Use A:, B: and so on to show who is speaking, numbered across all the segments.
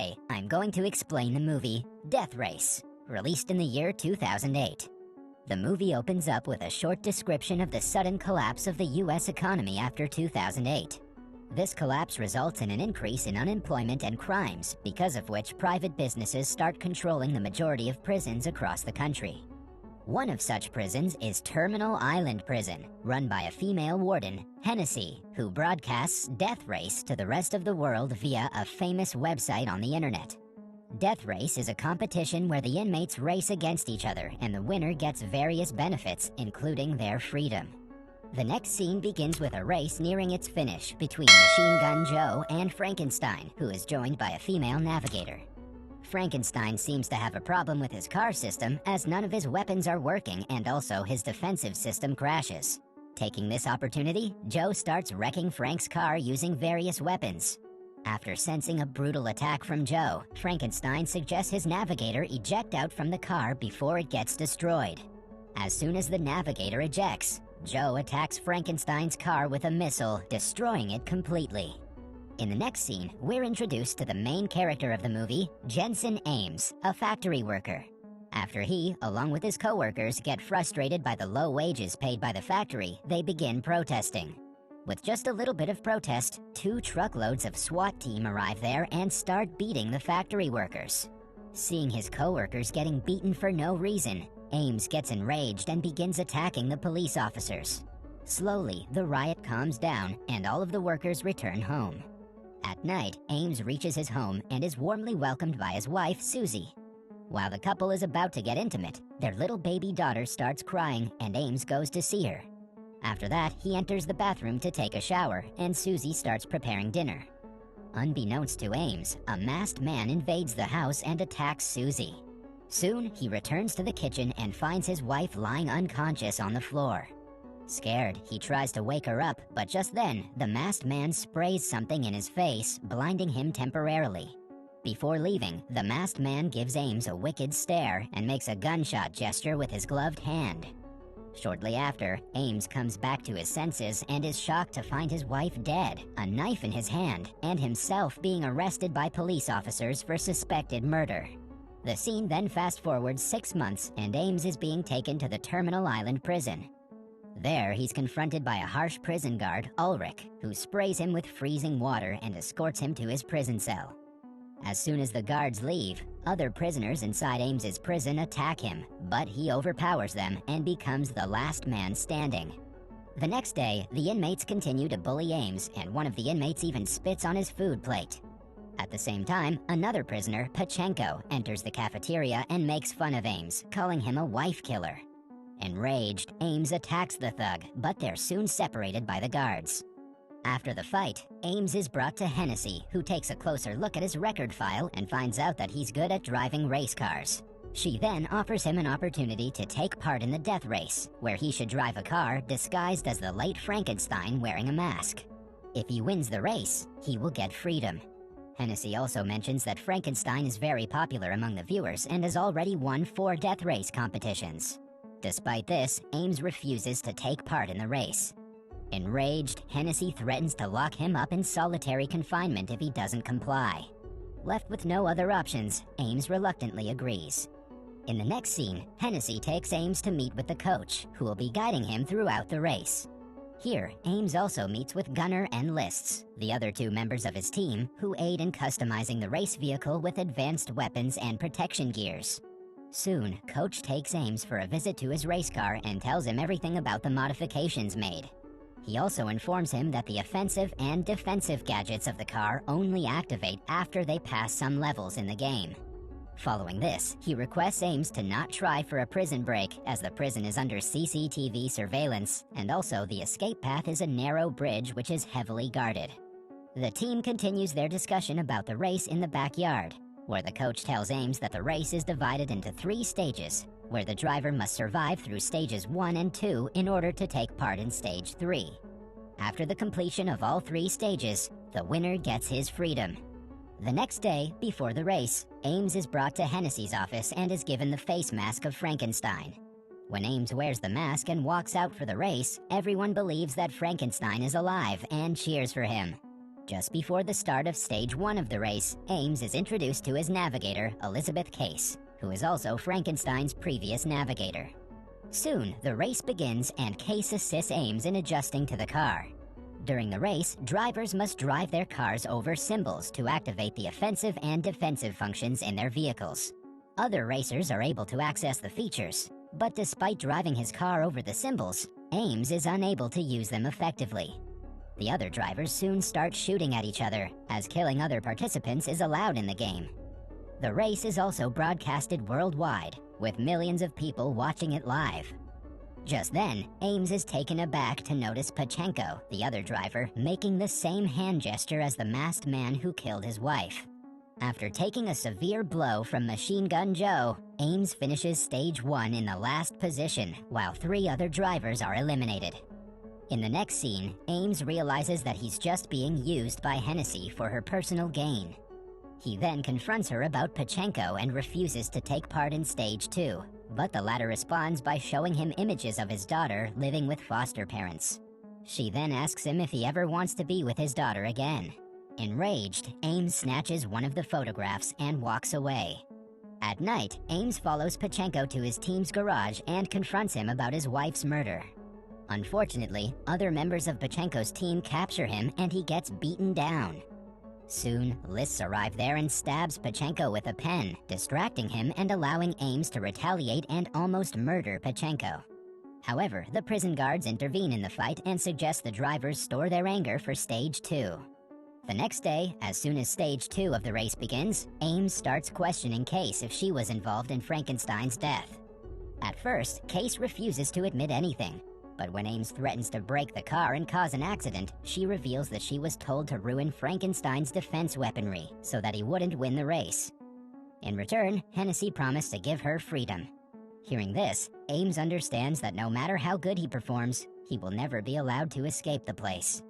A: Today, I'm going to explain the movie Death Race, released in the year 2008. The movie opens up with a short description of the sudden collapse of the US economy after 2008. This collapse results in an increase in unemployment and crimes, because of which private businesses start controlling the majority of prisons across the country. One of such prisons is Terminal Island Prison, run by a female warden, Hennessy, who broadcasts Death Race to the rest of the world via a famous website on the internet. Death Race is a competition where the inmates race against each other and the winner gets various benefits, including their freedom. The next scene begins with a race nearing its finish between Machine Gun Joe and Frankenstein, who is joined by a female navigator. Frankenstein seems to have a problem with his car system as none of his weapons are working and also his defensive system crashes. Taking this opportunity, Joe starts wrecking Frank's car using various weapons. After sensing a brutal attack from Joe, Frankenstein suggests his navigator eject out from the car before it gets destroyed. As soon as the navigator ejects, Joe attacks Frankenstein's car with a missile, destroying it completely. In the next scene, we're introduced to the main character of the movie, Jensen Ames, a factory worker. After he, along with his co-workers, get frustrated by the low wages paid by the factory, they begin protesting. With just a little bit of protest, 2 truckloads of SWAT team arrive there and start beating the factory workers. Seeing his co-workers getting beaten for no reason, Ames gets enraged and begins attacking the police officers. Slowly, the riot calms down and all of the workers return home. At night, Ames reaches his home and is warmly welcomed by his wife, Susie. While the couple is about to get intimate, their little baby daughter starts crying and Ames goes to see her. After that, he enters the bathroom to take a shower and Susie starts preparing dinner. Unbeknownst to Ames, a masked man invades the house and attacks Susie. Soon, he returns to the kitchen and finds his wife lying unconscious on the floor. Scared, he tries to wake her up, but just then, the masked man sprays something in his face, blinding him temporarily. Before leaving, the masked man gives Ames a wicked stare and makes a gunshot gesture with his gloved hand. Shortly after, Ames comes back to his senses and is shocked to find his wife dead, a knife in his hand, and himself being arrested by police officers for suspected murder. The scene then fast-forwards 6 months and Ames is being taken to the Terminal Island Prison. There, he's confronted by a harsh prison guard, Ulrich, who sprays him with freezing water and escorts him to his prison cell. As soon as the guards leave, other prisoners inside Ames's prison attack him, but he overpowers them and becomes the last man standing. The next day, the inmates continue to bully Ames, and one of the inmates even spits on his food plate. At the same time, another prisoner, Pachenko, enters the cafeteria and makes fun of Ames, calling him a wife killer. Enraged, Ames attacks the thug, but they're soon separated by the guards. After the fight, Ames is brought to Hennessy, who takes a closer look at his record file and finds out that he's good at driving race cars. She then offers him an opportunity to take part in the death race, where he should drive a car disguised as the late Frankenstein wearing a mask. If he wins the race, he will get freedom. Hennessy also mentions that Frankenstein is very popular among the viewers and has already won 4 death race competitions. Despite this, Ames refuses to take part in the race. Enraged, Hennessy threatens to lock him up in solitary confinement if he doesn't comply. Left with no other options, Ames reluctantly agrees. In the next scene, Hennessy takes Ames to meet with the coach, who will be guiding him throughout the race. Here, Ames also meets with Gunner and Lists, the other 2 members of his team, who aid in customizing the race vehicle with advanced weapons and protection gears. Soon, Coach takes Ames for a visit to his race car and tells him everything about the modifications made. He also informs him that the offensive and defensive gadgets of the car only activate after they pass some levels in the game. Following this, he requests Ames to not try for a prison break, as the prison is under CCTV surveillance, and also the escape path is a narrow bridge which is heavily guarded. The team continues their discussion about the race in the backyard, where the coach tells Ames that the race is divided into 3 stages, where the driver must survive through stages 1 and 2 in order to take part in stage 3. After the completion of all 3 stages, the winner gets his freedom. The next day, before the race, Ames is brought to Hennessy's office and is given the face mask of Frankenstein. When Ames wears the mask and walks out for the race, everyone believes that Frankenstein is alive and cheers for him. Just before the start of Stage 1 of the race, Ames is introduced to his navigator, Elizabeth Case, who is also Frankenstein's previous navigator. Soon, the race begins and Case assists Ames in adjusting to the car. During the race, drivers must drive their cars over symbols to activate the offensive and defensive functions in their vehicles. Other racers are able to access the features, but despite driving his car over the symbols, Ames is unable to use them effectively. The other drivers soon start shooting at each other, as killing other participants is allowed in the game. The race is also broadcasted worldwide, with millions of people watching it live. Just then, Ames is taken aback to notice Pachenko, the other driver, making the same hand gesture as the masked man who killed his wife. After taking a severe blow from Machine Gun Joe, Ames finishes Stage 1 in the last position, while 3 other drivers are eliminated. In the next scene, Ames realizes that he's just being used by Hennessy for her personal gain. He then confronts her about Pachenko and refuses to take part in Stage 2, but the latter responds by showing him images of his daughter living with foster parents. She then asks him if he ever wants to be with his daughter again. Enraged, Ames snatches one of the photographs and walks away. At night, Ames follows Pachenko to his team's garage and confronts him about his wife's murder. Unfortunately, other members of Pachenko's team capture him and he gets beaten down. Soon, Lists arrive there and stabs Pachenko with a pen, distracting him and allowing Ames to retaliate and almost murder Pachenko. However, the prison guards intervene in the fight and suggest the drivers store their anger for Stage 2. The next day, as soon as Stage 2 of the race begins, Ames starts questioning Case if she was involved in Frankenstein's death. At first, Case refuses to admit anything, but when Ames threatens to break the car and cause an accident, she reveals that she was told to ruin Frankenstein's defense weaponry so that he wouldn't win the race. In return, Hennessy promised to give her freedom. Hearing this, Ames understands that no matter how good he performs, he will never be allowed to escape the place.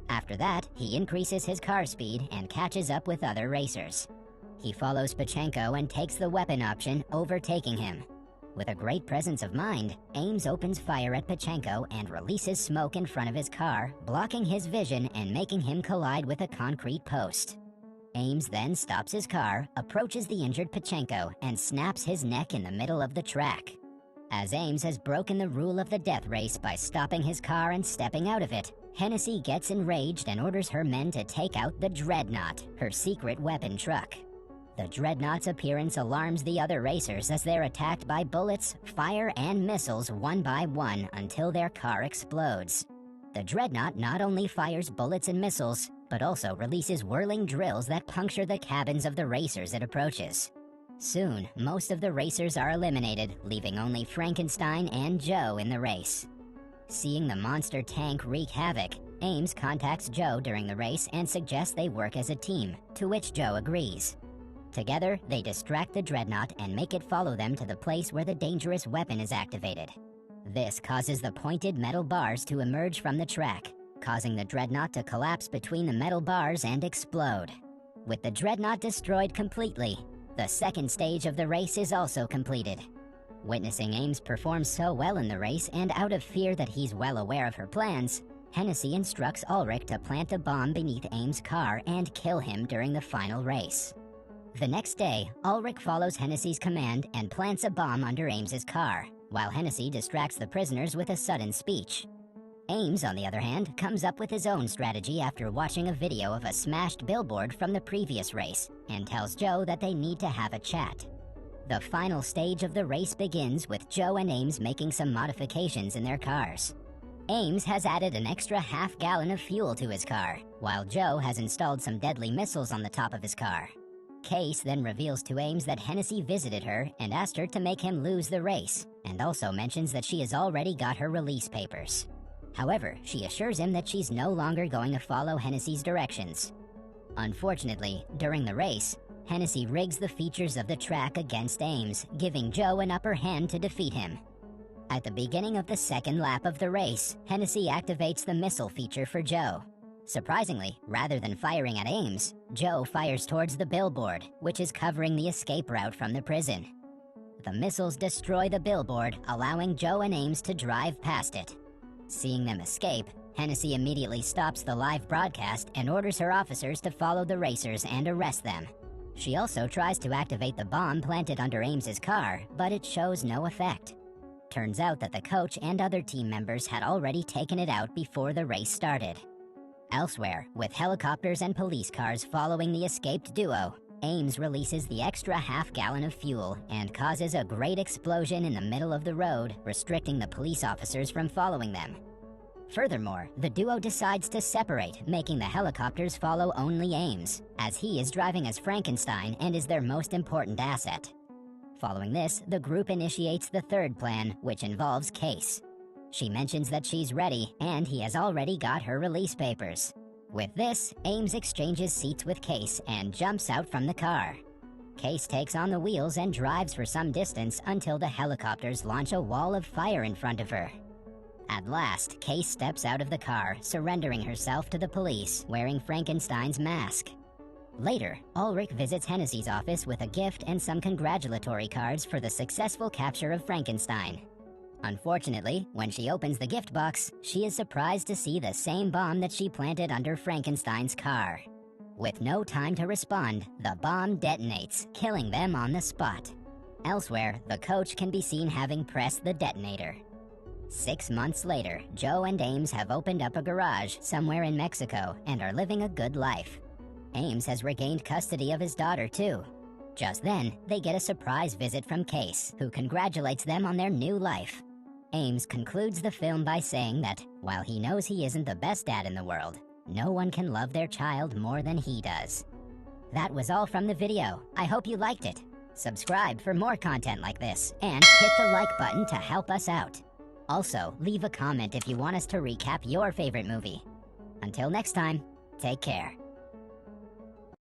A: After that, he increases his car speed and catches up with other racers. He follows Pachenko and takes the weapon option, overtaking him. With a great presence of mind, Ames opens fire at Pachenko and releases smoke in front of his car, blocking his vision and making him collide with a concrete post. Ames then stops his car, approaches the injured Pachenko, and snaps his neck in the middle of the track. As Ames has broken the rule of the death race by stopping his car and stepping out of it, Hennessy gets enraged and orders her men to take out the Dreadnought, her secret weapon truck. The Dreadnought's appearance alarms the other racers as they're attacked by bullets, fire, and missiles one by one until their car explodes. The Dreadnought not only fires bullets and missiles, but also releases whirling drills that puncture the cabins of the racers it approaches. Soon, most of the racers are eliminated, leaving only Frankenstein and Joe in the race. Seeing the monster tank wreak havoc, Ames contacts Joe during the race and suggests they work as a team, to which Joe agrees. Together, they distract the Dreadnought and make it follow them to the place where the dangerous weapon is activated. This causes the pointed metal bars to emerge from the track, causing the Dreadnought to collapse between the metal bars and explode. With the Dreadnought destroyed completely, the second stage of the race is also completed. Witnessing Ames perform so well in the race and out of fear that he's well aware of her plans, Hennessy instructs Ulrich to plant a bomb beneath Ames' car and kill him during the final race. The next day, Ulrich follows Hennessy's command and plants a bomb under Ames's car, while Hennessy distracts the prisoners with a sudden speech. Ames, on the other hand, comes up with his own strategy after watching a video of a smashed billboard from the previous race and tells Joe that they need to have a chat. The final stage of the race begins with Joe and Ames making some modifications in their cars. Ames has added an extra half-gallon of fuel to his car, while Joe has installed some deadly missiles on the top of his car. Case then reveals to Ames that Hennessy visited her and asked her to make him lose the race, and also mentions that she has already got her release papers. However, she assures him that she's no longer going to follow Hennessy's directions. Unfortunately, during the race, Hennessy rigs the features of the track against Ames, giving Joe an upper hand to defeat him. At the beginning of the second lap of the race, Hennessy activates the missile feature for Joe. Surprisingly, rather than firing at Ames, Joe fires towards the billboard, which is covering the escape route from the prison. The missiles destroy the billboard, allowing Joe and Ames to drive past it. Seeing them escape, Hennessy immediately stops the live broadcast and orders her officers to follow the racers and arrest them. She also tries to activate the bomb planted under Ames's car, but it shows no effect. Turns out that the coach and other team members had already taken it out before the race started. Elsewhere, with helicopters and police cars following the escaped duo, Ames releases the extra half-gallon of fuel and causes a great explosion in the middle of the road, restricting the police officers from following them. Furthermore, the duo decides to separate, making the helicopters follow only Ames, as he is driving as Frankenstein and is their most important asset. Following this, the group initiates the third plan, which involves Case. She mentions that she's ready, and he has already got her release papers. With this, Ames exchanges seats with Case and jumps out from the car. Case takes on the wheels and drives for some distance until the helicopters launch a wall of fire in front of her. At last, Case steps out of the car, surrendering herself to the police, wearing Frankenstein's mask. Later, Ulrich visits Hennessy's office with a gift and some congratulatory cards for the successful capture of Frankenstein. Unfortunately, when she opens the gift box, she is surprised to see the same bomb that she planted under Frankenstein's car. With no time to respond, the bomb detonates, killing them on the spot. Elsewhere, the coach can be seen having pressed the detonator. 6 months later, Joe and Ames have opened up a garage somewhere in Mexico and are living a good life. Ames has regained custody of his daughter, too. Just then, they get a surprise visit from Case, who congratulates them on their new life. Ames concludes the film by saying that, while he knows he isn't the best dad in the world, no one can love their child more than he does. That was all from the video. I hope you liked it. Subscribe for more content like this, and hit the like button to help us out. Also, leave a comment if you want us to recap your favorite movie. Until next time, take care.